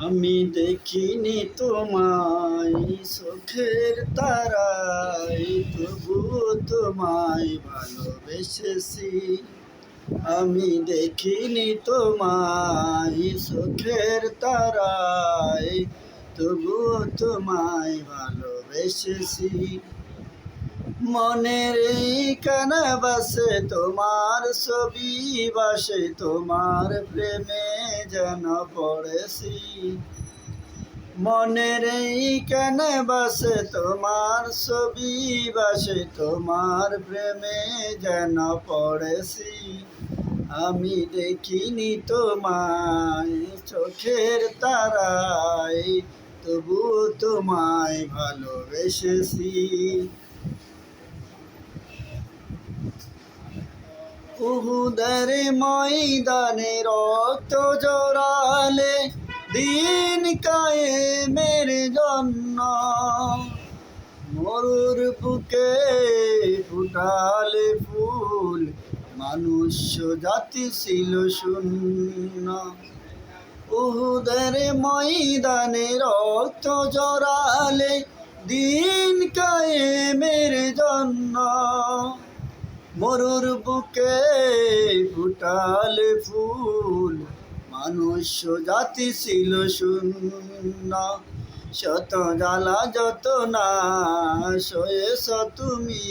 আমি দেখিনি তোমায় চোখের তারায়, তবু তোমায় ভালোবেসেছি। আমি দেখিনি তোমায় চোখের তারায়, তবু তোমায় ভালোবেসেছি। মনের এই ক্যানভাসে তোমার ছবি বাসে, তোমার প্রেমে যেন পড়েছি। মনের এই ক্যানভাসে তোমার ছবি বাসে, তোমার প্রেমে যেন পড়েছি। আমি দেখিনি তোমায় চোখের তারায়, তবু তোমায় ভালোবেসেছি। উহুদের ময়দানে রক্ত জড়ালে দিন কায়েমের জন্য, মরুর বুকে ফুটালে ফুল, মানুষ জাতি ছিল শূন্য। উহুদের ময়দানে রক্ত জড়ালে দিন কায়েমের জন্য, মরুর বুকে ফুটালে ফুল, মানুষ জাতি ছিল শূন্য। শত জ্বালা যত না সয়েছ তুমি,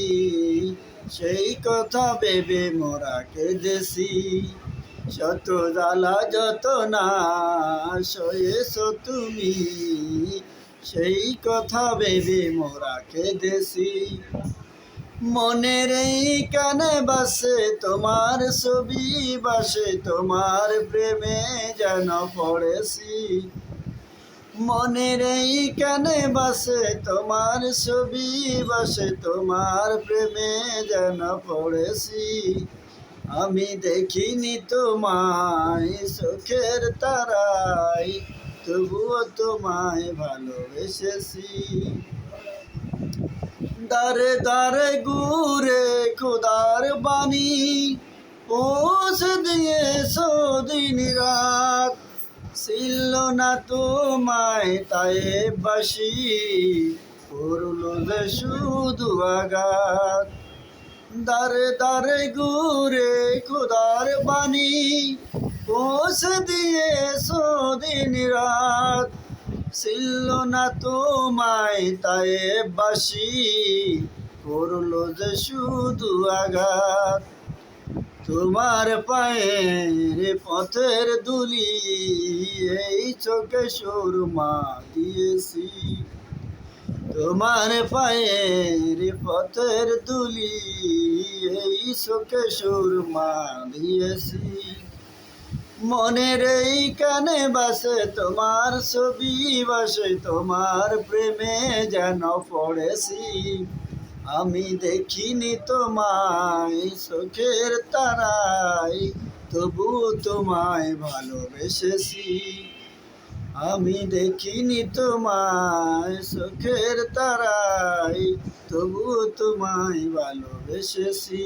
সেই কথা ভেবে মোরা কেঁদেছি। শত জ্বালা যত না সয়েছ তুমি, সেই কথা ভেবে মোরা কেঁদেছি। মনের এই ক্যানভাসে তোমার ছবি বাসে, তোমার প্রেমে যেন পড়েছি। মনের এই ক্যানভাসে তোমার ছবি বাসে, তোমার প্রেমে যেন পড়েছি। আমি দেখিনি তোমায় চোখের তারায়, তবুও তোমায় ভালোবেসেছি। দারে দারে ঘুরে খোদার বাণী পৌঁছে দিয়েছো দিন রাত, ছিল না তোমায় তাই বাসি, করলো যে শুধু আঘাত। দারে দারে ঘুরে খোদার বাণী পৌঁছে দিয়েছো দিন রাত, ছিল না তোমায় তাই বাসি, করলো যে শুধু আঘাত। তোমার পায়ের পথের ধুলি এই চোখে সুরমা দিয়েছি। তোমার পায়ের পথের ধুলি এই চোখে সুরমা দিয়েছি। মনের এই ক্যানভাসে তোমার ছবি বাসে, তোমার প্রেমে যেন পড়েছি। আমি দেখিনি তোমায় চোখের তারায়, তবু তোমায় ভালোবেসেছি। আমি দেখিনি তোমায় চোখের তারায়, তবু তোমায় ভালোবেসেছি।